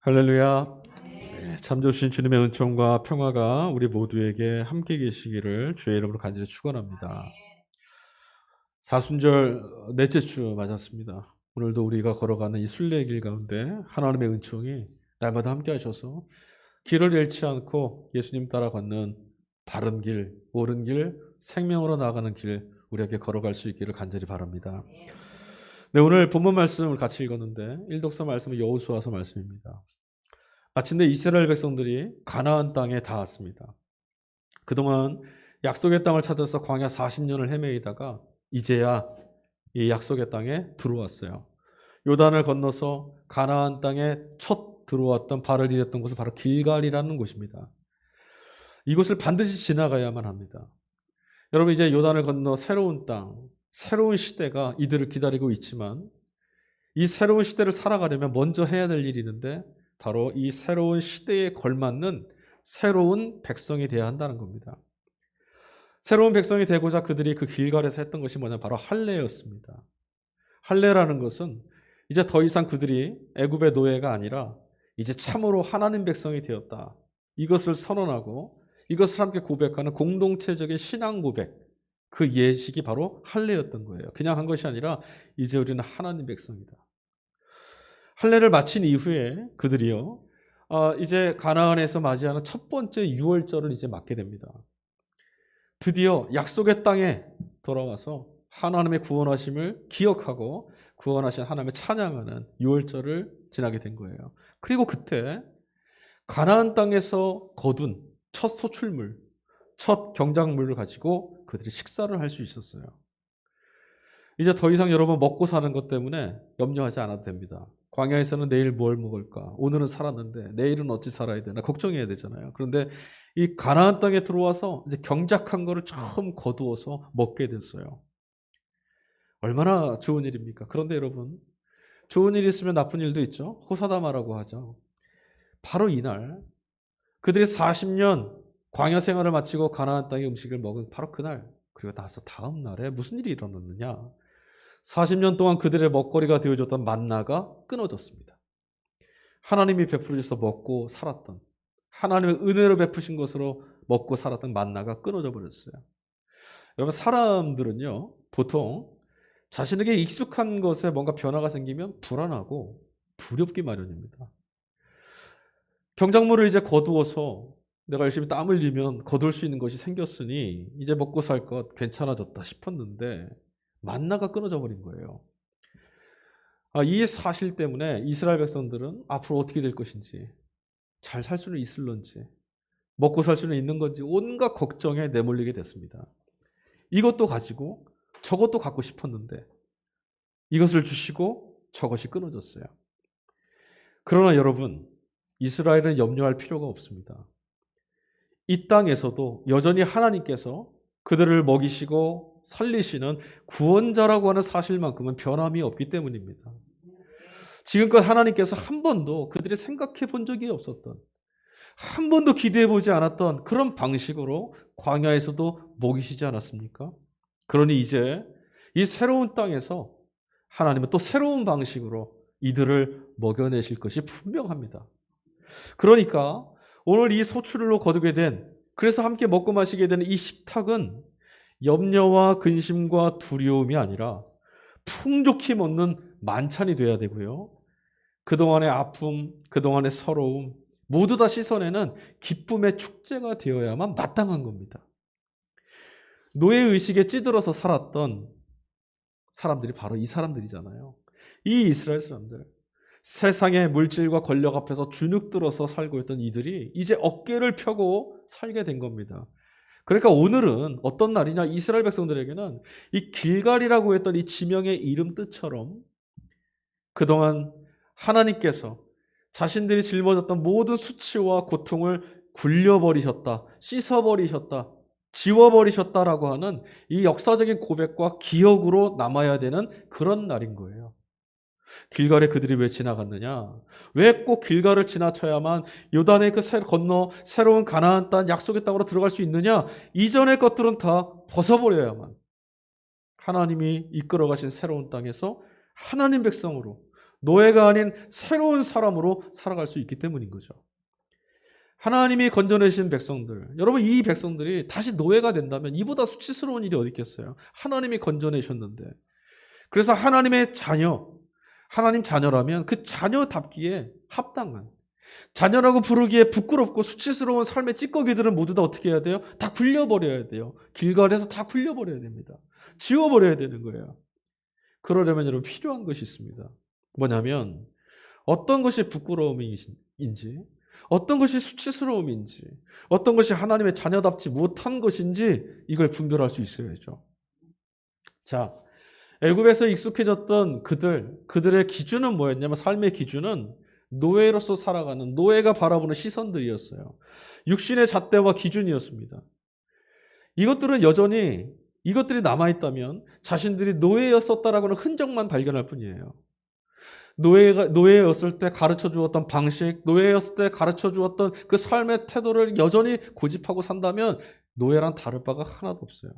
할렐루야. 참 좋으신 주님의 은총과 평화가 우리 모두에게 함께 계시기를 주의 이름으로 간절히 축원합니다. 사순절 넷째 주 맞았습니다. 오늘도 우리가 걸어가는 이 순례길 가운데 하나님의 은총이 날마다 함께 하셔서 길을 잃지 않고 예수님 따라 걷는 바른 길, 옳은 길, 생명으로 나아가는 길 우리에게 걸어갈 수 있기를 간절히 바랍니다. 네, 오늘 본문 말씀을 같이 읽었는데 일독서 말씀은 여호수아서 말씀입니다. 마침내 이스라엘 백성들이 가나안 땅에 닿았습니다. 그동안 약속의 땅을 찾아서 광야 40년을 헤매이다가 이제야 이 약속의 땅에 들어왔어요. 요단을 건너서 가나안 땅에 첫 들어왔던 발을 디뎠던 곳은 바로 길갈이라는 곳입니다. 이곳을 반드시 지나가야만 합니다. 여러분, 이제 요단을 건너 새로운 땅, 새로운 시대가 이들을 기다리고 있지만 이 새로운 시대를 살아가려면 먼저 해야 될 일이 있는데 바로 이 새로운 시대에 걸맞는 새로운 백성이 되어야 한다는 겁니다. 새로운 백성이 되고자 그들이 그 길갈에서 했던 것이 뭐냐, 바로 할례였습니다. 할례라는 것은 이제 더 이상 그들이 애굽의 노예가 아니라 이제 참으로 하나님 백성이 되었다, 이것을 선언하고 이것을 함께 고백하는 공동체적인 신앙 고백, 그 예식이 바로 할례였던 거예요. 그냥 한 것이 아니라 이제 우리는 하나님 백성이다. 할례를 마친 이후에 그들이요, 이제 가나안에서 맞이하는 첫 번째 유월절을 이제 맞게 됩니다. 드디어 약속의 땅에 돌아와서 하나님의 구원하심을 기억하고 구원하신 하나님을 찬양하는 유월절을 지나게 된 거예요. 그리고 그때 가나안 땅에서 거둔 첫 소출물, 첫 경작물을 가지고 그들이 식사를 할 수 있었어요. 이제 더 이상 여러분 먹고 사는 것 때문에 염려하지 않아도 됩니다. 광야에서는 내일 뭘 먹을까? 오늘은 살았는데 내일은 어찌 살아야 되나? 걱정해야 되잖아요. 그런데 이 가나안 땅에 들어와서 이제 경작한 거를 처음 거두어서 먹게 됐어요. 얼마나 좋은 일입니까? 그런데 여러분, 좋은 일이 있으면 나쁜 일도 있죠. 호사다마라고 하죠. 바로 이날 그들이 40년 광야 생활을 마치고 가나안 땅의 음식을 먹은 바로 그날, 그리고 나서 다음 날에 무슨 일이 일어났느냐? 40년 동안 그들의 먹거리가 되어줬던 만나가 끊어졌습니다. 하나님이 베풀어 주셔서 먹고 살았던, 하나님의 은혜로 베푸신 것으로 먹고 살았던 만나가 끊어져 버렸어요. 여러분, 사람들은요, 보통 자신에게 익숙한 것에 뭔가 변화가 생기면 불안하고 두렵기 마련입니다. 경작물을 이제 거두어서 내가 열심히 땀 흘리면 거둘 수 있는 것이 생겼으니 이제 먹고 살 것 괜찮아졌다 싶었는데 만나가 끊어져 버린 거예요. 이 사실 때문에 이스라엘 백성들은 앞으로 어떻게 될 것인지, 잘 살 수는 있을런지, 먹고 살 수는 있는 건지 온갖 걱정에 내몰리게 됐습니다. 이것도 가지고 저것도 갖고 싶었는데 이것을 주시고 저것이 끊어졌어요. 그러나 여러분, 이스라엘은 염려할 필요가 없습니다. 이 땅에서도 여전히 하나님께서 그들을 먹이시고 살리시는 구원자라고 하는 사실만큼은 변함이 없기 때문입니다. 지금껏 하나님께서 한 번도 그들이 생각해 본 적이 없었던, 한 번도 기대해 보지 않았던 그런 방식으로 광야에서도 먹이시지 않았습니까? 그러니 이제 이 새로운 땅에서 하나님은 또 새로운 방식으로 이들을 먹여내실 것이 분명합니다. 그러니까 오늘 이 소출로 거두게 된, 그래서 함께 먹고 마시게 되는 이 식탁은 염려와 근심과 두려움이 아니라 풍족히 먹는 만찬이 돼야 되고요, 그동안의 아픔, 그동안의 서러움 모두 다 씻어내는 기쁨의 축제가 되어야만 마땅한 겁니다. 노예의식에 찌들어서 살았던 사람들이 바로 이 사람들이잖아요. 이 이스라엘 사람들, 세상의 물질과 권력 앞에서 주눅들어서 살고 있던 이들이 이제 어깨를 펴고 살게 된 겁니다. 그러니까 오늘은 어떤 날이냐, 이스라엘 백성들에게는 이 길갈이라고 했던 이 지명의 이름 뜻처럼 그동안 하나님께서 자신들이 짊어졌던 모든 수치와 고통을 굴려버리셨다, 씻어버리셨다, 지워버리셨다라고 하는 이 역사적인 고백과 기억으로 남아야 되는 그런 날인 거예요. 길갈에 그들이 왜 지나갔느냐? 왜 꼭 길갈을 지나쳐야만 요단의 그 건너 새로운 가나안 땅, 약속의 땅으로 들어갈 수 있느냐? 이전의 것들은 다 벗어버려야만 하나님이 이끌어 가신 새로운 땅에서 하나님 백성으로 노예가 아닌 새로운 사람으로 살아갈 수 있기 때문인 거죠. 하나님이 건져내신 백성들, 여러분 이 백성들이 다시 노예가 된다면 이보다 수치스러운 일이 어디 있겠어요? 하나님이 건져내셨는데. 그래서 하나님의 자녀, 하나님 자녀라면 그 자녀답기에 합당한, 자녀라고 부르기에 부끄럽고 수치스러운 삶의 찌꺼기들은 모두 다 어떻게 해야 돼요? 다 굴려버려야 돼요. 길갈에서 다 굴려버려야 됩니다. 지워버려야 되는 거예요. 그러려면 여러분 필요한 것이 있습니다. 뭐냐면 어떤 것이 부끄러움인지, 어떤 것이 수치스러움인지, 어떤 것이 하나님의 자녀답지 못한 것인지 이걸 분별할 수 있어야죠. 자, 애굽에서 익숙해졌던 그들의 기준은 뭐였냐면 삶의 기준은 노예로서 살아가는, 노예가 바라보는 시선들이었어요. 육신의 잣대와 기준이었습니다. 이것들은 여전히 이것들이 남아있다면 자신들이 노예였었다라고는 흔적만 발견할 뿐이에요. 노예였을 때 가르쳐 주었던 방식, 노예였을 때 가르쳐 주었던 그 삶의 태도를 여전히 고집하고 산다면 노예랑 다를 바가 하나도 없어요.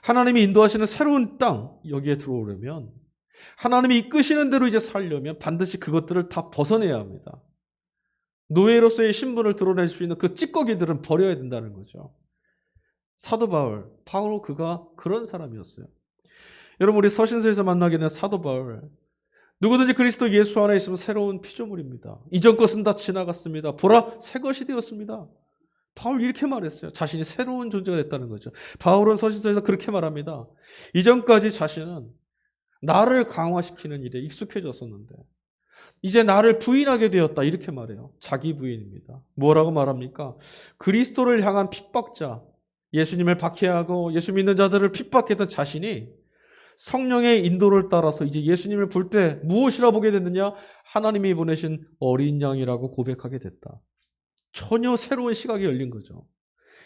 하나님이 인도하시는 새로운 땅, 여기에 들어오려면, 하나님이 이끄시는 대로 이제 살려면 반드시 그것들을 다 벗어내야 합니다. 노예로서의 신분을 드러낼 수 있는 그 찌꺼기들은 버려야 된다는 거죠. 사도 바울 그가 그런 사람이었어요. 여러분 우리 서신서에서 만나게 된 사도 바울, 누구든지 그리스도 예수 안에 있으면 새로운 피조물입니다. 이전 것은 다 지나갔습니다. 보라 새 것이 되었습니다. 바울 이렇게 말했어요. 자신이 새로운 존재가 됐다는 거죠. 바울은 서신서에서 그렇게 말합니다. 이전까지 자신은 나를 강화시키는 일에 익숙해졌었는데 이제 나를 부인하게 되었다 이렇게 말해요. 자기 부인입니다. 뭐라고 말합니까? 그리스도를 향한 핍박자, 예수님을 박해하고 예수 믿는 자들을 핍박했던 자신이 성령의 인도를 따라서 이제 예수님을 볼 때 무엇이라 보게 됐느냐? 하나님이 보내신 어린 양이라고 고백하게 됐다. 전혀 새로운 시각이 열린 거죠.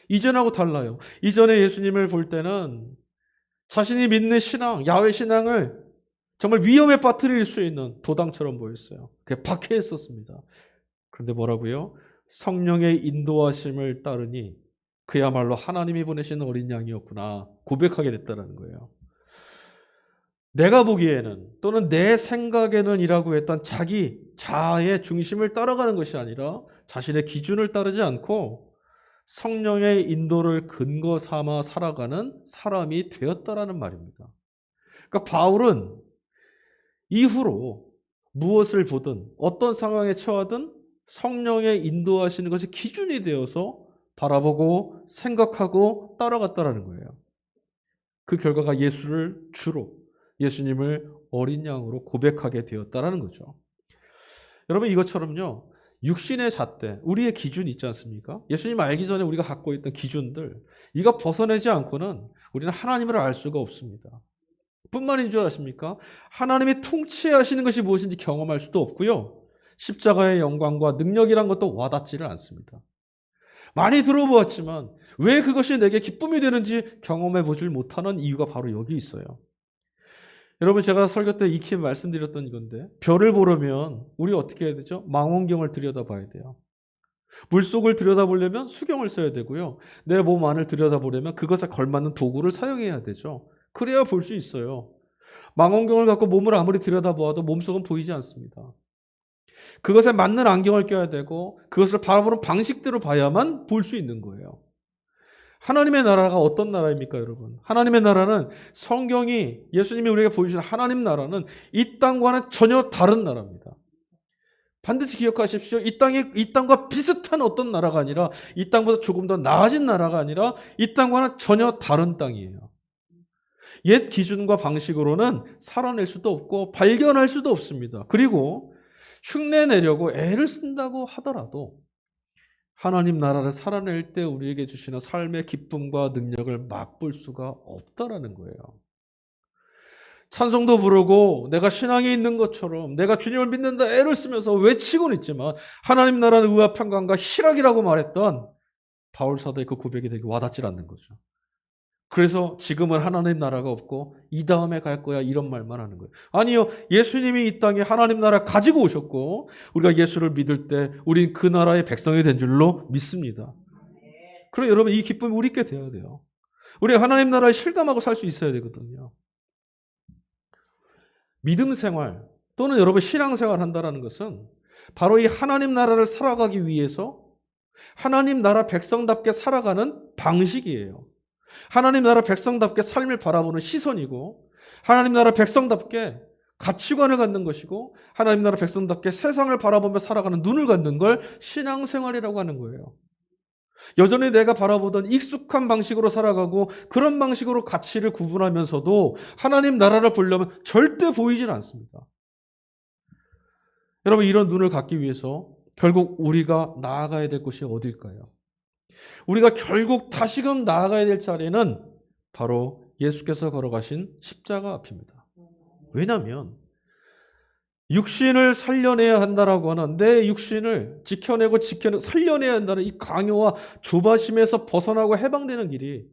이전하고 달라요. 이전에 예수님을 볼 때는 자신이 믿는 신앙, 야훼 신앙을 정말 위험에 빠뜨릴 수 있는 도당처럼 보였어요. 그게 박해했었습니다. 그런데 뭐라고요? 성령의 인도하심을 따르니 그야말로 하나님이 보내신 어린 양이었구나 고백하게 됐다는 거예요. 내가 보기에는 또는 내 생각에는 이라고 했던 자기 자아의 중심을 따라가는 것이 아니라 자신의 기준을 따르지 않고 성령의 인도를 근거 삼아 살아가는 사람이 되었다라는 말입니다. 그러니까 바울은 이후로 무엇을 보든 어떤 상황에 처하든 성령의 인도하시는 것이 기준이 되어서 바라보고 생각하고 따라갔다라는 거예요. 그 결과가 예수를 주로 예수님을 어린 양으로 고백하게 되었다라는 거죠. 여러분 이것처럼요. 육신의 잣대, 우리의 기준이 있지 않습니까? 예수님 알기 전에 우리가 갖고 있던 기준들, 이거 벗어내지 않고는 우리는 하나님을 알 수가 없습니다. 뿐만인 줄 아십니까? 하나님이 통치하시는 것이 무엇인지 경험할 수도 없고요. 십자가의 영광과 능력이란 것도 와닿지를 않습니다. 많이 들어보았지만 왜 그것이 내게 기쁨이 되는지 경험해 보질 못하는 이유가 바로 여기 있어요. 여러분 제가 설교 때 익히 말씀드렸던 건데 별을 보려면 우리 어떻게 해야 되죠? 망원경을 들여다봐야 돼요. 물속을 들여다보려면 수경을 써야 되고요. 내 몸 안을 들여다보려면 그것에 걸맞는 도구를 사용해야 되죠. 그래야 볼 수 있어요. 망원경을 갖고 몸을 아무리 들여다보아도 몸속은 보이지 않습니다. 그것에 맞는 안경을 껴야 되고 그것을 바라보는 방식대로 봐야만 볼 수 있는 거예요. 하나님의 나라가 어떤 나라입니까, 여러분? 하나님의 나라는 성경이 예수님이 우리에게 보여주신 하나님 나라는 이 땅과는 전혀 다른 나라입니다. 반드시 기억하십시오. 이 땅과 비슷한 어떤 나라가 아니라 이 땅보다 조금 더 나아진 나라가 아니라 이 땅과는 전혀 다른 땅이에요. 옛 기준과 방식으로는 살아낼 수도 없고 발견할 수도 없습니다. 그리고 흉내내려고 애를 쓴다고 하더라도 하나님 나라를 살아낼 때 우리에게 주시는 삶의 기쁨과 능력을 맛볼 수가 없다라는 거예요. 찬송도 부르고 내가 신앙이 있는 것처럼 내가 주님을 믿는다 애를 쓰면서 외치고는 있지만 하나님 나라는 의와 평강과 희락이라고 말했던 바울 사도의 그 고백이 되게 와닿지 않는 거죠. 그래서 지금은 하나님 나라가 없고 이 다음에 갈 거야 이런 말만 하는 거예요. 아니요. 예수님이 이 땅에 하나님 나라를 가지고 오셨고 우리가 예수를 믿을 때 우린 그 나라의 백성이 된 줄로 믿습니다. 그럼 여러분 이 기쁨이 우리 있게 돼야 돼요. 우리가 하나님 나라를 실감하고 살 수 있어야 되거든요. 믿음 생활, 또는 여러분 신앙생활 한다는 것은 바로 이 하나님 나라를 살아가기 위해서 하나님 나라 백성답게 살아가는 방식이에요. 하나님 나라 백성답게 삶을 바라보는 시선이고 하나님 나라 백성답게 가치관을 갖는 것이고 하나님 나라 백성답게 세상을 바라보며 살아가는 눈을 갖는 걸 신앙생활이라고 하는 거예요. 여전히 내가 바라보던 익숙한 방식으로 살아가고 그런 방식으로 가치를 구분하면서도 하나님 나라를 보려면 절대 보이질 않습니다. 여러분 이런 눈을 갖기 위해서 결국 우리가 나아가야 될 곳이 어딜까요? 우리가 결국 다시금 나아가야 될 자리는 바로 예수께서 걸어가신 십자가 앞입니다. 왜냐하면 육신을 살려내야 한다라고 하는 내 육신을 지켜내고 살려내야 한다는 이 강요와 조바심에서 벗어나고 해방되는 길이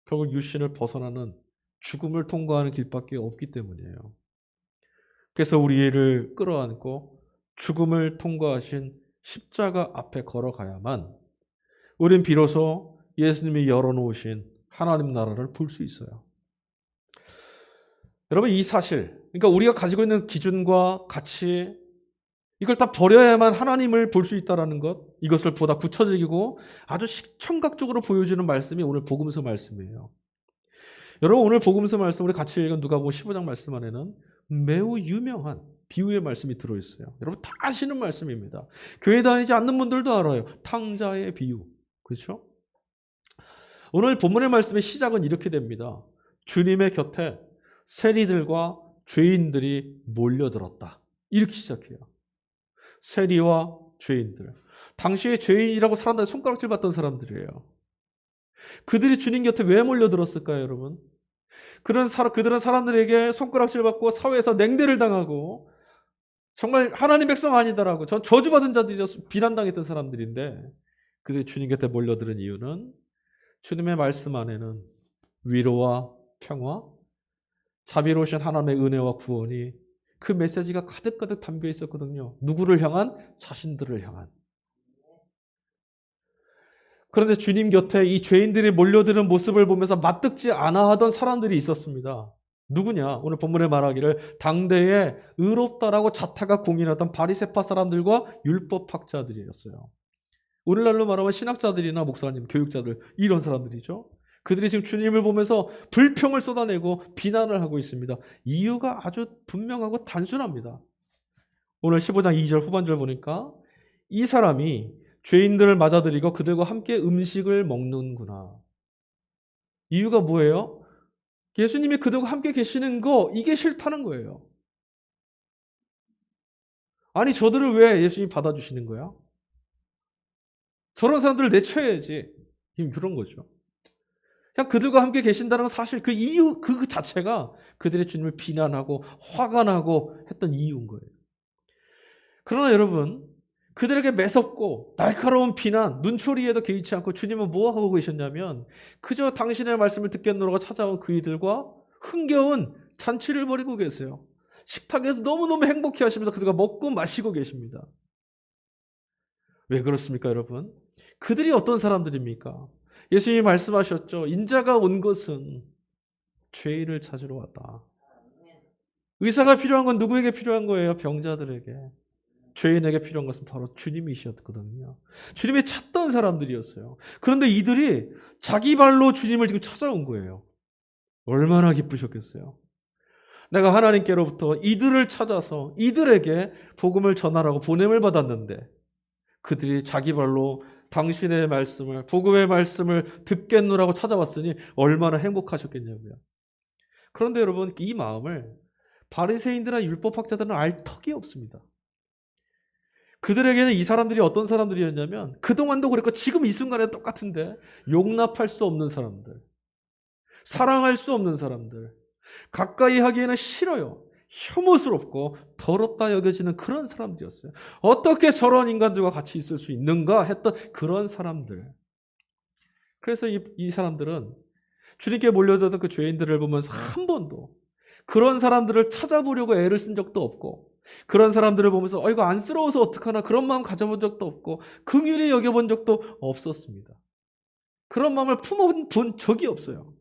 결국 육신을 벗어나는 죽음을 통과하는 길밖에 없기 때문이에요. 그래서 우리를 끌어안고 죽음을 통과하신 십자가 앞에 걸어가야만 우린 비로소 예수님이 열어놓으신 하나님 나라를 볼 수 있어요. 여러분 이 사실, 그러니까 우리가 가지고 있는 기준과 가치 이걸 다 버려야만 하나님을 볼 수 있다는 것, 이것을 보다 구체적이고 아주 시청각적으로 보여주는 말씀이 오늘 복음서 말씀이에요. 여러분 오늘 복음서 말씀 우리 같이 읽은 누가복음 15장 말씀 안에는 매우 유명한 비유의 말씀이 들어있어요. 여러분 다 아시는 말씀입니다. 교회 다니지 않는 분들도 알아요. 탕자의 비유. 그렇죠? 오늘 본문의 말씀의 시작은 이렇게 됩니다. 주님의 곁에 세리들과 죄인들이 몰려들었다. 이렇게 시작해요. 세리와 죄인들. 당시에 죄인이라고 사람들이 손가락질 받던 사람들이에요. 그들이 주님 곁에 왜 몰려들었을까요, 여러분? 그들은 사람들에게 손가락질 받고 사회에서 냉대를 당하고 정말 하나님 백성 아니다라고 저주받은 자들이어서 비난당했던 사람들인데 그들이 주님 곁에 몰려드는 이유는 주님의 말씀 안에는 위로와 평화, 자비로우신 하나님의 은혜와 구원이 그 메시지가 가득가득 담겨 있었거든요. 누구를 향한? 자신들을 향한. 그런데 주님 곁에 이 죄인들이 몰려드는 모습을 보면서 맞듣지 않아 하던 사람들이 있었습니다. 누구냐? 오늘 본문에 말하기를 당대에 의롭다라고 자타가 공인하던 바리새파 사람들과 율법학자들이었어요. 오늘날로 말하면 신학자들이나 목사님, 교육자들 이런 사람들이죠. 그들이 지금 주님을 보면서 불평을 쏟아내고 비난을 하고 있습니다. 이유가 아주 분명하고 단순합니다. 오늘 15장 2절 후반절 보니까 이 사람이 죄인들을 맞아들이고 그들과 함께 음식을 먹는구나. 이유가 뭐예요? 예수님이 그들과 함께 계시는 거 이게 싫다는 거예요. 아니 저들을 왜 예수님이 받아주시는 거야? 저런 사람들을 내쳐야지. 그런 거죠. 그냥 그들과 함께 계신다는 건 사실 그 이유 그 자체가 그들의 주님을 비난하고 화가 나고 했던 이유인 거예요. 그러나 여러분 그들에게 매섭고 날카로운 비난, 눈초리에도 개의치 않고 주님은 뭐 하고 계셨냐면 그저 당신의 말씀을 듣겠노라고 찾아온 그이들과 흥겨운 잔치를 벌이고 계세요. 식탁에서 너무너무 행복해 하시면서 그들과 먹고 마시고 계십니다. 왜 그렇습니까, 여러분? 그들이 어떤 사람들입니까? 예수님이 말씀하셨죠. 인자가 온 것은 죄인을 찾으러 왔다. 의사가 필요한 건 누구에게 필요한 거예요? 병자들에게. 죄인에게 필요한 것은 바로 주님이셨거든요. 주님이 찾던 사람들이었어요. 그런데 이들이 자기 발로 주님을 지금 찾아온 거예요. 얼마나 기쁘셨겠어요. 내가 하나님께로부터 이들을 찾아서 이들에게 복음을 전하라고 보냄을 받았는데 그들이 자기 발로 당신의 말씀을, 복음의 말씀을 듣겠노라고 찾아왔으니 얼마나 행복하셨겠냐고요. 그런데 여러분 이 마음을 바리새인들이나 율법학자들은 알 턱이 없습니다. 그들에게는 이 사람들이 어떤 사람들이었냐면 그동안도 그랬고 지금 이 순간에 똑같은데 용납할 수 없는 사람들, 사랑할 수 없는 사람들, 가까이 하기에는 싫어요. 혐오스럽고 더럽다 여겨지는 그런 사람들이었어요. 어떻게 저런 인간들과 같이 있을 수 있는가 했던 그런 사람들. 그래서 이 사람들은 주님께 몰려들던 그 죄인들을 보면서 한 번도 그런 사람들을 찾아보려고 애를 쓴 적도 없고 그런 사람들을 보면서 이거 안쓰러워서 어떡하나 그런 마음 가져본 적도 없고 긍휼히 여겨본 적도 없었습니다. 그런 마음을 품어본 적이 없어요.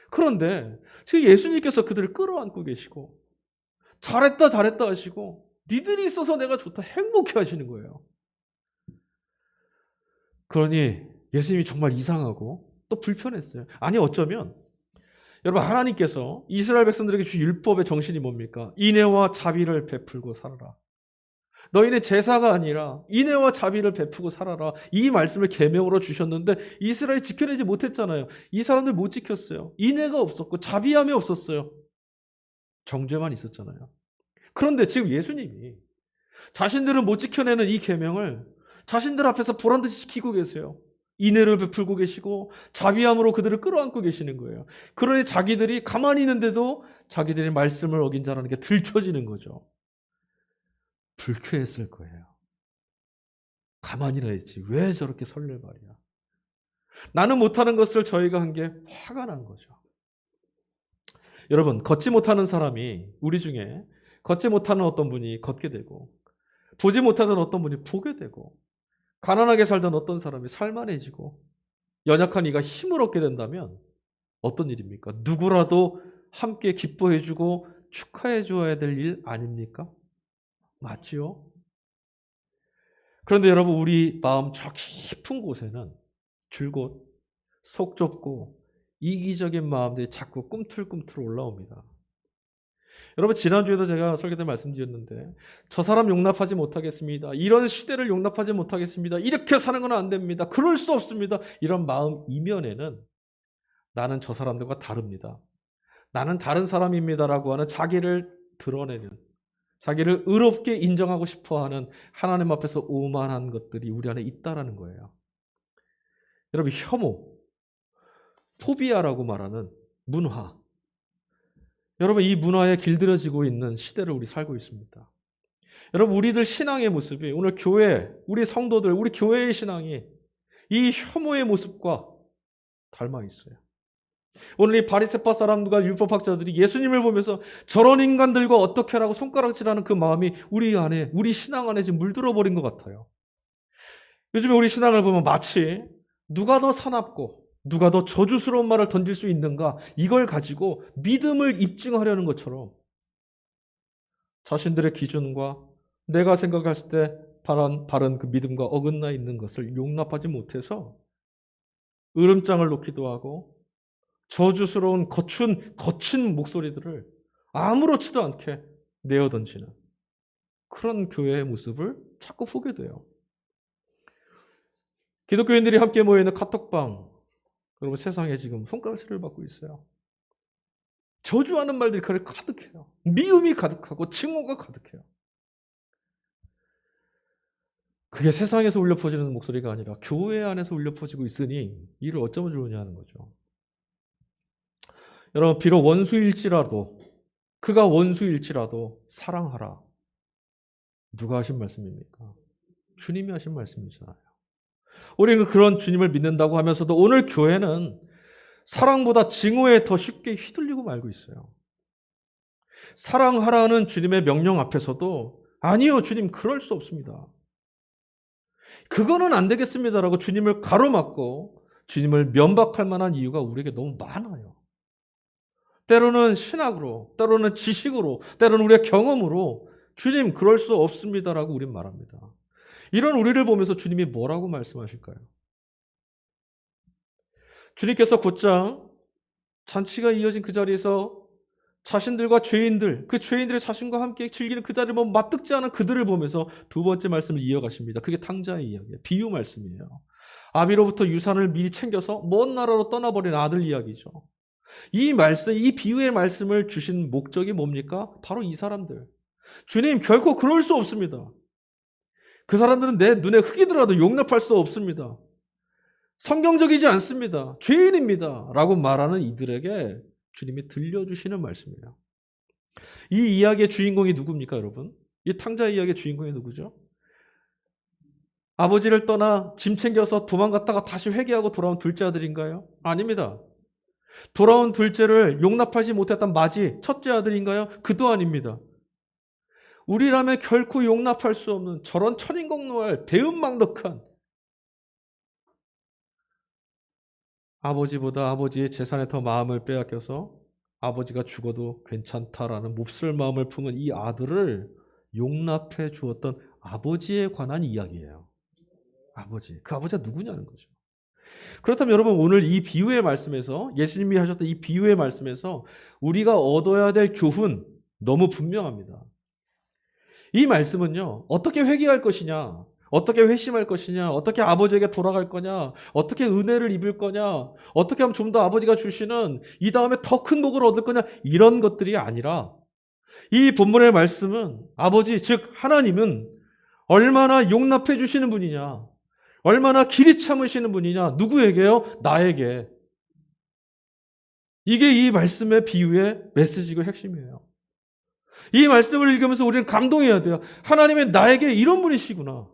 그런데 지금 예수님께서 그들을 끌어안고 계시고 잘했다 잘했다 하시고 니들이 있어서 내가 좋다 행복해 하시는 거예요. 그러니 예수님이 정말 이상하고 또 불편했어요. 아니 어쩌면 여러분 하나님께서 이스라엘 백성들에게 주신 율법의 정신이 뭡니까? 인애와 자비를 베풀고 살아라. 너희는 제사가 아니라 인애와 자비를 베푸고 살아라. 이 말씀을 계명으로 주셨는데 이스라엘이 지켜내지 못했잖아요. 이 사람들 못 지켰어요. 인애가 없었고 자비함이 없었어요. 정죄만 있었잖아요. 그런데 지금 예수님이 자신들은 못 지켜내는 이 계명을 자신들 앞에서 보란듯이 지키고 계세요. 인애를 베풀고 계시고 자비함으로 그들을 끌어안고 계시는 거예요. 그러니 자기들이 가만히 있는데도 자기들이 말씀을 어긴 자라는 게 들춰지는 거죠. 불쾌했을 거예요. 가만히나 있지. 왜 저렇게 설레 말이야. 나는 못하는 것을 저희가 한 게 화가 난 거죠. 여러분, 걷지 못하는 사람이 우리 중에 걷지 못하는 어떤 분이 걷게 되고 보지 못하는 어떤 분이 보게 되고 가난하게 살던 어떤 사람이 살만해지고 연약한 이가 힘을 얻게 된다면 어떤 일입니까? 누구라도 함께 기뻐해주고 축하해줘야 될 일 아닙니까? 맞지요? 그런데 여러분 우리 마음 저 깊은 곳에는 줄곧 속 좁고 이기적인 마음들이 자꾸 꿈틀꿈틀 올라옵니다. 여러분 지난주에도 제가 설교 때 말씀드렸는데 저 사람 용납하지 못하겠습니다. 이런 시대를 용납하지 못하겠습니다. 이렇게 사는 건 안 됩니다. 그럴 수 없습니다. 이런 마음 이면에는 나는 저 사람들과 다릅니다. 나는 다른 사람입니다라고 하는 자기를 드러내는 자기를 의롭게 인정하고 싶어하는 하나님 앞에서 오만한 것들이 우리 안에 있다라는 거예요. 여러분 혐오, 포비아라고 말하는 문화 여러분 이 문화에 길들여지고 있는 시대를 우리 살고 있습니다. 여러분 우리들 신앙의 모습이 오늘 교회, 우리 성도들, 우리 교회의 신앙이 이 혐오의 모습과 닮아 있어요. 오늘 이 바리새파 사람들과 율법학자들이 예수님을 보면서 저런 인간들과 어떻게 하라고 손가락질하는 그 마음이 우리 안에, 우리 신앙 안에 지금 물들어 버린 것 같아요. 요즘에 우리 신앙을 보면 마치 누가 더 사납고 누가 더 저주스러운 말을 던질 수 있는가 이걸 가지고 믿음을 입증하려는 것처럼 자신들의 기준과 내가 생각했을 때 바른 그 믿음과 어긋나 있는 것을 용납하지 못해서 으름장을 놓기도 하고 저주스러운 거친 목소리들을 아무렇지도 않게 내어던지는 그런 교회의 모습을 자꾸 보게 돼요. 기독교인들이 함께 모여있는 카톡방 여러분 세상에 지금 손가락질을 받고 있어요. 저주하는 말들이 그렇게 가득해요. 미움이 가득하고 증오가 가득해요. 그게 세상에서 울려 퍼지는 목소리가 아니라 교회 안에서 울려 퍼지고 있으니 이를 어쩌면 좋으냐 하는 거죠. 여러분 비록 원수일지라도 그가 원수일지라도 사랑하라. 누가 하신 말씀입니까? 주님이 하신 말씀이잖아요. 우리는 그런 주님을 믿는다고 하면서도 오늘 교회는 사랑보다 증오에 더 쉽게 휘둘리고 말고 있어요. 사랑하라는 주님의 명령 앞에서도 아니요 주님 그럴 수 없습니다. 그거는 안 되겠습니다라고 주님을 가로막고 주님을 면박할 만한 이유가 우리에게 너무 많아요. 때로는 신학으로, 때로는 지식으로, 때로는 우리의 경험으로 주님 그럴 수 없습니다라고 우린 말합니다. 이런 우리를 보면서 주님이 뭐라고 말씀하실까요? 주님께서 곧장 잔치가 이어진 그 자리에서 자신들과 죄인들, 그 죄인들의 자신과 함께 즐기는 그 자리를 맞듣지 않은 그들을 보면서 두 번째 말씀을 이어가십니다. 그게 탕자의 이야기예요. 비유 말씀이에요. 아비로부터 유산을 미리 챙겨서 먼 나라로 떠나버린 아들 이야기죠. 이 말씀, 이 비유의 말씀을 주신 목적이 뭡니까? 바로 이 사람들. 주님 결코 그럴 수 없습니다. 그 사람들은 내 눈에 흙이 들어도 용납할 수 없습니다. 성경적이지 않습니다. 죄인입니다. 라고 말하는 이들에게 주님이 들려주시는 말씀이에요. 이 이야기의 주인공이 누굽니까, 여러분? 이 탕자 이야기의 주인공이 누구죠? 아버지를 떠나 짐 챙겨서 도망갔다가 다시 회개하고 돌아온 둘째 아들인가요? 아닙니다. 돌아온 둘째를 용납하지 못했던 마지 첫째 아들인가요? 그도 아닙니다. 우리라면 결코 용납할 수 없는 저런 천인공노할 배은망덕한 아버지보다 아버지의 재산에 더 마음을 빼앗겨서 아버지가 죽어도 괜찮다라는 몹쓸 마음을 품은 이 아들을 용납해 주었던 아버지에 관한 이야기예요. 아버지. 그 아버지가 누구냐는 거죠. 그렇다면 여러분 오늘 이 비유의 말씀에서 예수님이 하셨던 이 비유의 말씀에서 우리가 얻어야 될 교훈 너무 분명합니다. 이 말씀은요. 어떻게 회개할 것이냐, 어떻게 회심할 것이냐, 어떻게 아버지에게 돌아갈 거냐, 어떻게 은혜를 입을 거냐, 어떻게 하면 좀 더 아버지가 주시는 이 다음에 더 큰 복을 얻을 거냐 이런 것들이 아니라 이 본문의 말씀은 아버지 즉 하나님은 얼마나 용납해 주시는 분이냐, 얼마나 길이 참으시는 분이냐, 누구에게요? 나에게. 이게 이 말씀의 비유의 메시지고 핵심이에요. 이 말씀을 읽으면서 우리는 감동해야 돼요. 하나님은 나에게 이런 분이시구나.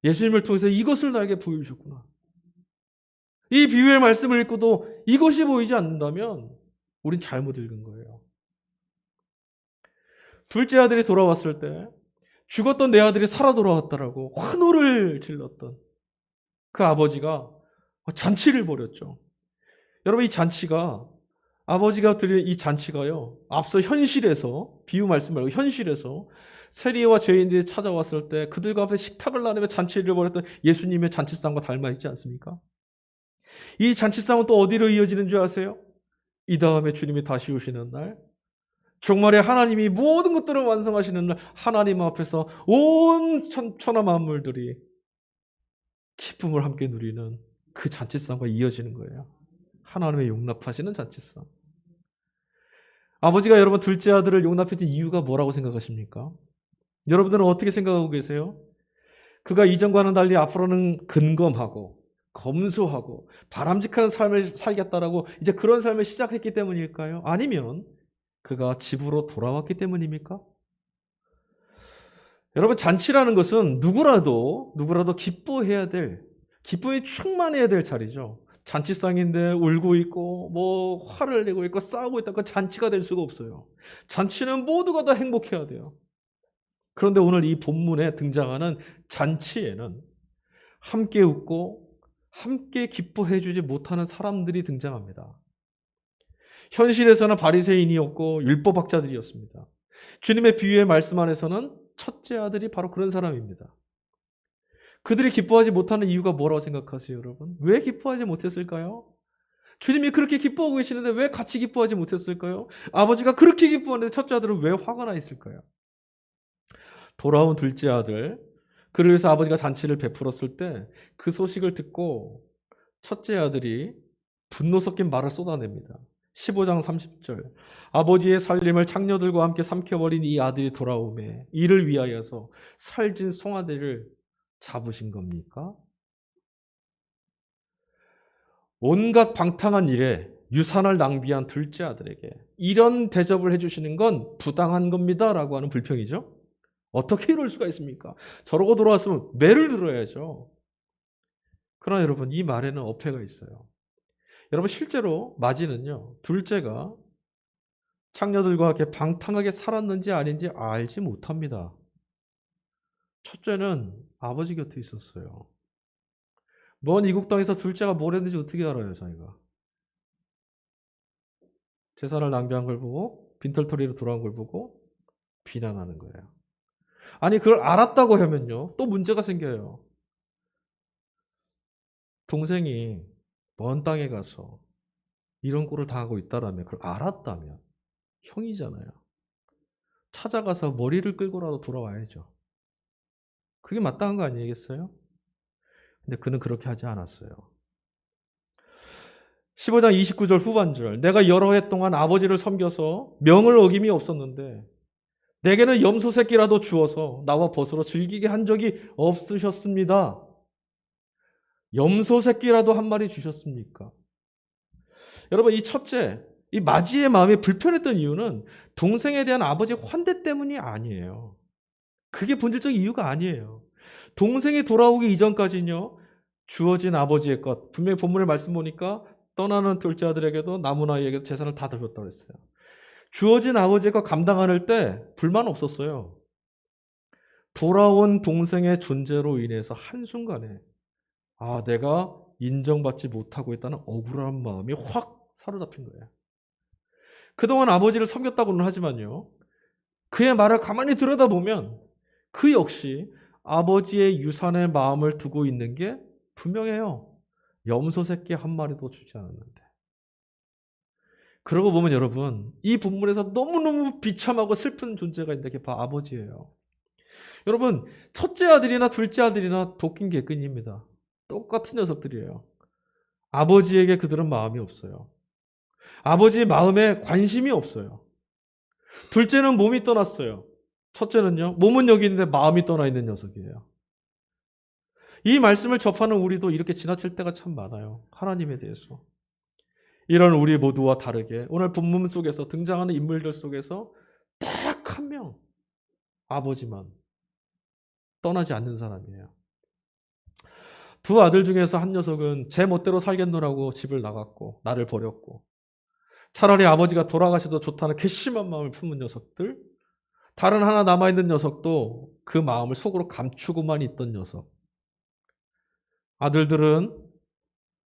예수님을 통해서 이것을 나에게 보여주셨구나. 이 비유의 말씀을 읽고도 이것이 보이지 않는다면 우린 잘못 읽은 거예요. 둘째 아들이 돌아왔을 때 죽었던 내 아들이 살아 돌아왔다라고 환호를 질렀던 그 아버지가 잔치를 벌였죠. 여러분 이 잔치가 아버지가 드린 이 잔치가요. 앞서 현실에서 비유 말씀 말고 현실에서 세리와 죄인들이 찾아왔을 때 그들과 앞에 식탁을 나누며 잔치를 벌였던 예수님의 잔치상과 닮아 있지 않습니까? 이 잔치상은 또 어디로 이어지는 줄 아세요? 이 다음에 주님이 다시 오시는 날 종말에 하나님이 모든 것들을 완성하시는 날 하나님 앞에서 온 천하 만물들이 기쁨을 함께 누리는 그 잔치상과 이어지는 거예요. 하나님의 용납하시는 잔치상. 아버지가 여러분 둘째 아들을 용납해준 이유가 뭐라고 생각하십니까? 여러분들은 어떻게 생각하고 계세요? 그가 이전과는 달리 앞으로는 근검하고 검소하고 바람직한 삶을 살겠다라고 이제 그런 삶을 시작했기 때문일까요? 아니면 그가 집으로 돌아왔기 때문입니까? 여러분 잔치라는 것은 누구라도 기뻐해야 될, 기쁨이 충만해야 될 자리죠. 잔치상인데 울고 있고 뭐 화를 내고 있고 싸우고 있다. 그 잔치가 될 수가 없어요. 잔치는 모두가 다 행복해야 돼요. 그런데 오늘 이 본문에 등장하는 잔치에는 함께 웃고 함께 기뻐해 주지 못하는 사람들이 등장합니다. 현실에서는 바리새인이었고 율법학자들이었습니다. 주님의 비유의 말씀 안에서는 첫째 아들이 바로 그런 사람입니다. 그들이 기뻐하지 못하는 이유가 뭐라고 생각하세요, 여러분? 왜 기뻐하지 못했을까요? 주님이 그렇게 기뻐하고 계시는데 왜 같이 기뻐하지 못했을까요? 아버지가 그렇게 기뻐하는데 첫째 아들은 왜 화가 나 있을까요? 돌아온 둘째 아들, 그를 위해서 아버지가 잔치를 베풀었을 때 그 소식을 듣고 첫째 아들이 분노 섞인 말을 쏟아냅니다. 15장 30절 아버지의 살림을 창녀들과 함께 삼켜버린 이 아들이 돌아오매 이를 위하여서 살진 송아지를 잡으신 겁니까? 온갖 방탕한 일에 유산을 낭비한 둘째 아들에게 이런 대접을 해주시는 건 부당한 겁니다 라고 하는 불평이죠. 어떻게 이럴 수가 있습니까? 저러고 돌아왔으면 매를 들어야죠. 그러나 여러분 이 말에는 어폐가 있어요. 여러분 실제로 마지는요. 둘째가 창녀들과 함께 방탕하게 살았는지 아닌지 알지 못합니다. 첫째는 아버지 곁에 있었어요. 먼 이국 땅에서 둘째가 뭘 했는지 어떻게 알아요, 자기가? 재산을 낭비한 걸 보고 빈털터리로 돌아온 걸 보고 비난하는 거예요. 아니 그걸 알았다고 하면요. 또 문제가 생겨요. 동생이 먼 땅에 가서 이런 꼴을 당하고 있다라면 그걸 알았다면 형이잖아요. 찾아가서 머리를 끌고라도 돌아와야죠. 그게 마땅한 거 아니겠어요? 근데 그는 그렇게 하지 않았어요. 15장 29절 후반절 내가 여러 해 동안 아버지를 섬겨서 명을 어김이 없었는데 내게는 염소 새끼라도 주어서 나와 벗으로 즐기게 한 적이 없으셨습니다. 염소 새끼라도 한 마리 주셨습니까? 여러분 이 첫째, 이 마지의 마음이 불편했던 이유는 동생에 대한 아버지 환대 때문이 아니에요. 그게 본질적 이유가 아니에요. 동생이 돌아오기 이전까지는요. 주어진 아버지의 것, 분명히 본문의 말씀 보니까 떠나는 둘째 아들에게도 남은 아이에게도 재산을 다 줬다고 했어요. 주어진 아버지의 것 감당할 때 불만 없었어요. 돌아온 동생의 존재로 인해서 한순간에 내가 인정받지 못하고 있다는 억울한 마음이 확 사로잡힌 거예요. 그동안 아버지를 섬겼다고는 하지만요. 그의 말을 가만히 들여다보면 그 역시 아버지의 유산에 마음을 두고 있는 게 분명해요. 염소 새끼 한 마리도 주지 않았는데. 그러고 보면 여러분, 이 본문에서 너무너무 비참하고 슬픈 존재가 있는데 그게 바로 아버지예요. 여러분, 첫째 아들이나 둘째 아들이나 도끼인 개끈입니다. 똑같은 녀석들이에요. 아버지에게 그들은 마음이 없어요. 아버지의 마음에 관심이 없어요. 둘째는 몸이 떠났어요. 첫째는요, 몸은 여기 있는데 마음이 떠나 있는 녀석이에요. 이 말씀을 접하는 우리도 이렇게 지나칠 때가 참 많아요. 하나님에 대해서. 이런 우리 모두와 다르게 오늘 본문 속에서 등장하는 인물들 속에서 딱 한 명, 아버지만 떠나지 않는 사람이에요. 두 아들 중에서 한 녀석은 제 멋대로 살겠노라고 집을 나갔고 나를 버렸고, 차라리 아버지가 돌아가셔도 좋다는 괘씸한 마음을 품은 녀석들, 다른 하나 남아있는 녀석도 그 마음을 속으로 감추고만 있던 녀석. 아들들은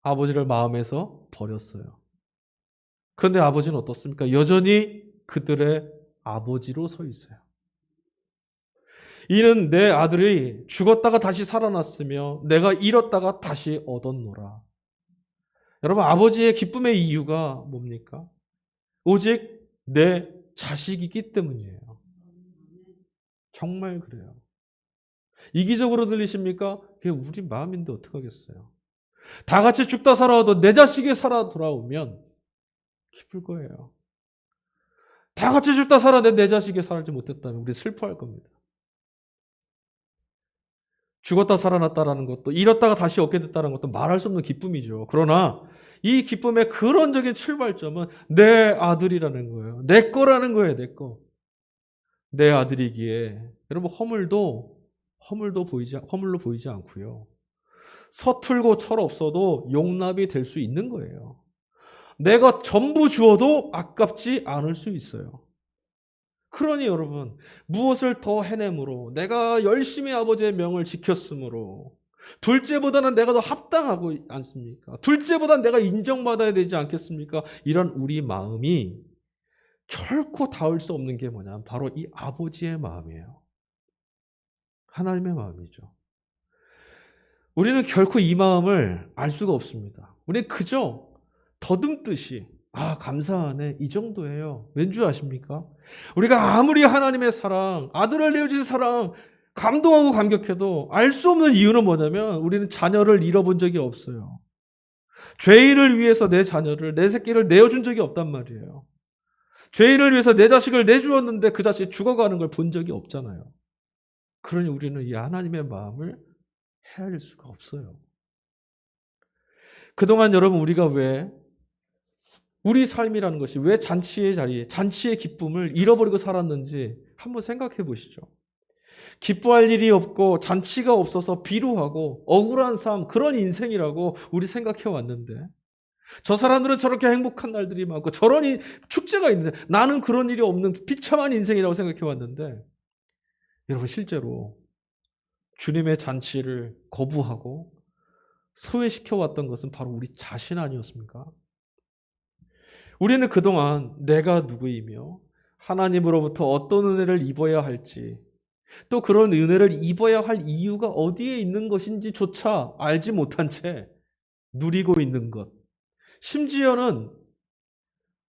아버지를 마음에서 버렸어요. 그런데 아버지는 어떻습니까? 여전히 그들의 아버지로 서 있어요. 이는 내 아들이 죽었다가 다시 살아났으며 내가 잃었다가 다시 얻었노라. 여러분, 아버지의 기쁨의 이유가 뭡니까? 오직 내 자식이기 때문이에요. 정말 그래요. 이기적으로 들리십니까? 그게 우리 마음인데 어떡하겠어요. 다 같이 죽다 살아도 내 자식이 살아 돌아오면 기쁠 거예요. 다 같이 죽다 살아도 내 자식이 살지 못했다면 우리 슬퍼할 겁니다. 죽었다 살아났다라는 것도, 잃었다가 다시 얻게 됐다는 것도 말할 수 없는 기쁨이죠. 그러나 이 기쁨의 근원적인 출발점은 내 아들이라는 거예요. 내 거라는 거예요. 내 거. 내 아들이기에 여러분, 허물로 보이지 않고요. 서툴고 철없어도 용납이 될 수 있는 거예요. 내가 전부 주어도 아깝지 않을 수 있어요. 그러니 여러분, 무엇을 더 해냄으로, 내가 열심히 아버지의 명을 지켰으므로, 둘째보다는 내가 더 합당하고 않습니까? 둘째보다는 내가 인정받아야 되지 않겠습니까? 이런 우리 마음이 결코 닿을 수 없는 게 뭐냐? 바로 이 아버지의 마음이에요. 하나님의 마음이죠. 우리는 결코 이 마음을 알 수가 없습니다. 우리는 그저 더듬듯이 감사하네, 이 정도예요. 왠 줄 아십니까? 우리가 아무리 하나님의 사랑, 아들을 내어주신 사랑 감동하고 감격해도 알 수 없는 이유는 뭐냐면 우리는 자녀를 잃어본 적이 없어요. 죄인을 위해서 내 자녀를, 내 새끼를 내어준 적이 없단 말이에요. 죄인을 위해서 내 자식을 내주었는데 그 자식이 죽어가는 걸 본 적이 없잖아요. 그러니 우리는 이 하나님의 마음을 헤아릴 수가 없어요. 그동안 여러분, 우리가 왜 우리 삶이라는 것이 왜 잔치의 자리, 잔치의 기쁨을 잃어버리고 살았는지 한번 생각해 보시죠. 기뻐할 일이 없고 잔치가 없어서 비루하고 억울한 삶, 그런 인생이라고 우리 생각해 왔는데, 저 사람들은 저렇게 행복한 날들이 많고 저런 축제가 있는데 나는 그런 일이 없는 비참한 인생이라고 생각해 왔는데, 여러분, 실제로 주님의 잔치를 거부하고 소외시켜 왔던 것은 바로 우리 자신 아니었습니까? 우리는 그동안 내가 누구이며 하나님으로부터 어떤 은혜를 입어야 할지, 또 그런 은혜를 입어야 할 이유가 어디에 있는 것인지조차 알지 못한 채 누리고 있는 것, 심지어는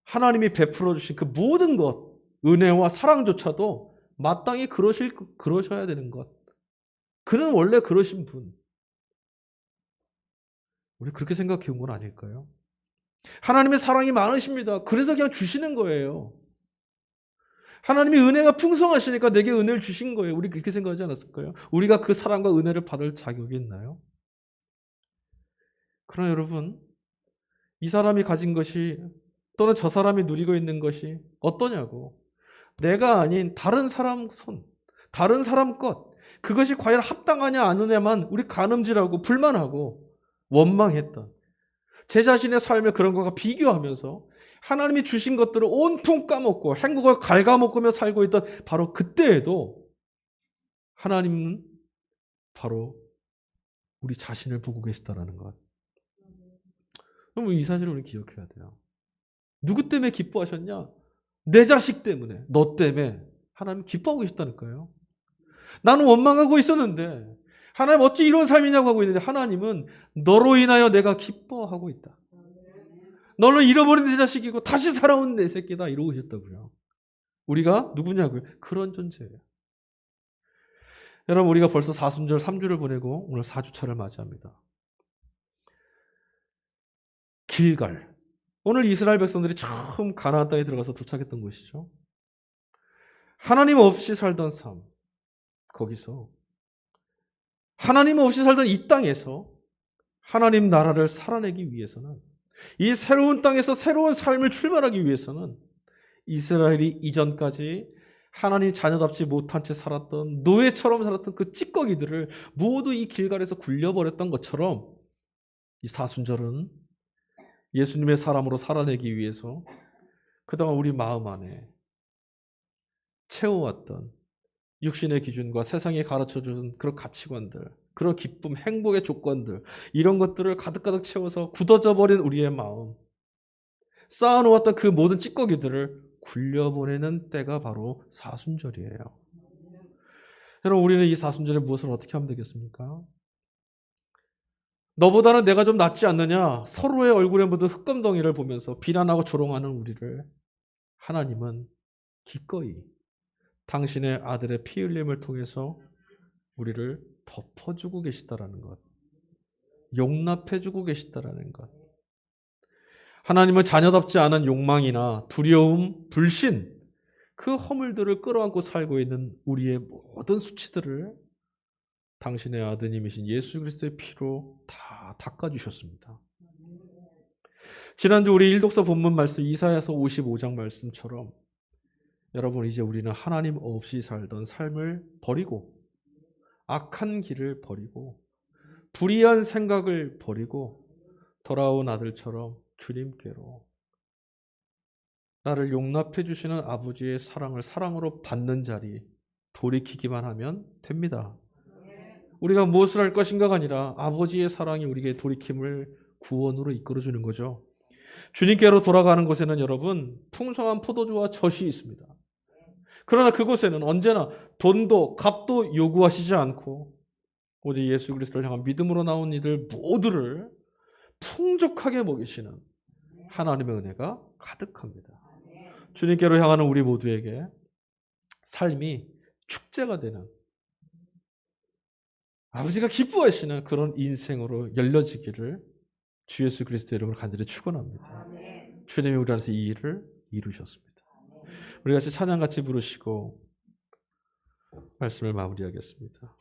하나님이 베풀어 주신 그 모든 것, 은혜와 사랑조차도 마땅히 그러셔야 되는 것, 그는 원래 그러신 분, 우리 그렇게 생각해 온 건 아닐까요? 하나님의 사랑이 많으십니다. 그래서 그냥 주시는 거예요. 하나님의 은혜가 풍성하시니까 내게 은혜를 주신 거예요. 우리 그렇게 생각하지 않았을까요? 우리가 그 사랑과 은혜를 받을 자격이 있나요? 그러나 여러분, 이 사람이 가진 것이 또는 저 사람이 누리고 있는 것이 어떠냐고, 내가 아닌 다른 사람 손, 다른 사람 것, 그것이 과연 합당하냐 안 하냐만 우리 가늠질하고 불만하고 원망했던, 제 자신의 삶을 그런 것과 비교하면서 하나님이 주신 것들을 온통 까먹고 행복을 갉아먹으며 살고 있던 바로 그때에도 하나님은 바로 우리 자신을 보고 계시다라는 것. 그럼 이 사실을 우리 기억해야 돼요. 누구 때문에 기뻐하셨냐? 내 자식 때문에, 너 때문에 하나님 기뻐하고 계셨다니까요. 나는 원망하고 있었는데 하나님 어찌 이런 삶이냐고 하고 있는데 하나님은 너로 인하여 내가 기뻐하고 있다. 너를 잃어버린 내 자식이고 다시 살아온 내 새끼다 이러고 계셨다고요. 우리가 누구냐고요? 그런 존재예요. 여러분 우리가 벌써 사순절 3주를 보내고 오늘 4주차를 맞이합니다. 길갈. 오늘 이스라엘 백성들이 처음 가나안 땅에 들어가서 도착했던 곳이죠. 하나님 없이 살던 삶. 거기서 하나님 없이 살던 이 땅에서 하나님 나라를 살아내기 위해서는 이 새로운 땅에서 새로운 삶을 출발하기 위해서는 이스라엘이 이전까지 하나님 자녀답지 못한 채 살았던 노예처럼 살았던 그 찌꺼기들을 모두 이 길갈에서 굴려버렸던 것처럼 이 사순절은 예수님의 사람으로 살아내기 위해서 그동안 우리 마음 안에 채워왔던 육신의 기준과 세상이 가르쳐준 그런 가치관들, 그런 기쁨, 행복의 조건들 이런 것들을 가득가득 채워서 굳어져 버린 우리의 마음, 쌓아놓았던 그 모든 찌꺼기들을 굴려보내는 때가 바로 사순절이에요. 여러분 우리는 이 사순절에 무엇을 어떻게 하면 되겠습니까? 너보다는 내가 좀 낫지 않느냐 서로의 얼굴에 묻은 흙검덩이를 보면서 비난하고 조롱하는 우리를 하나님은 기꺼이 당신의 아들의 피 흘림을 통해서 우리를 덮어주고 계시다라는 것, 용납해주고 계시다라는 것. 하나님은 자녀답지 않은 욕망이나 두려움, 불신, 그 허물들을 끌어안고 살고 있는 우리의 모든 수치들을 당신의 아드님이신 예수 그리스도의 피로 다 닦아주셨습니다. 지난주 우리 일독서 본문 말씀 이사야서 55장 말씀처럼 여러분 이제 우리는 하나님 없이 살던 삶을 버리고 악한 길을 버리고 불의한 생각을 버리고 돌아온 아들처럼 주님께로 나를 용납해 주시는 아버지의 사랑을 사랑으로 받는 자리 돌이키기만 하면 됩니다. 우리가 무엇을 할 것인가가 아니라 아버지의 사랑이 우리에게 돌이킴을 구원으로 이끌어주는 거죠. 주님께로 돌아가는 곳에는 여러분 풍성한 포도주와 젖이 있습니다. 그러나 그곳에는 언제나 돈도 값도 요구하시지 않고 오직 예수 그리스도를 향한 믿음으로 나온 이들 모두를 풍족하게 먹이시는 하나님의 은혜가 가득합니다. 주님께로 향하는 우리 모두에게 삶이 축제가 되는 아버지가 기뻐하시는 그런 인생으로 열려지기를 주 예수 그리스도의 이름으로 간절히 축원합니다. 주님이 우리 안에서 이 일을 이루셨습니다. 우리 같이 찬양 같이 부르시고 말씀을 마무리하겠습니다.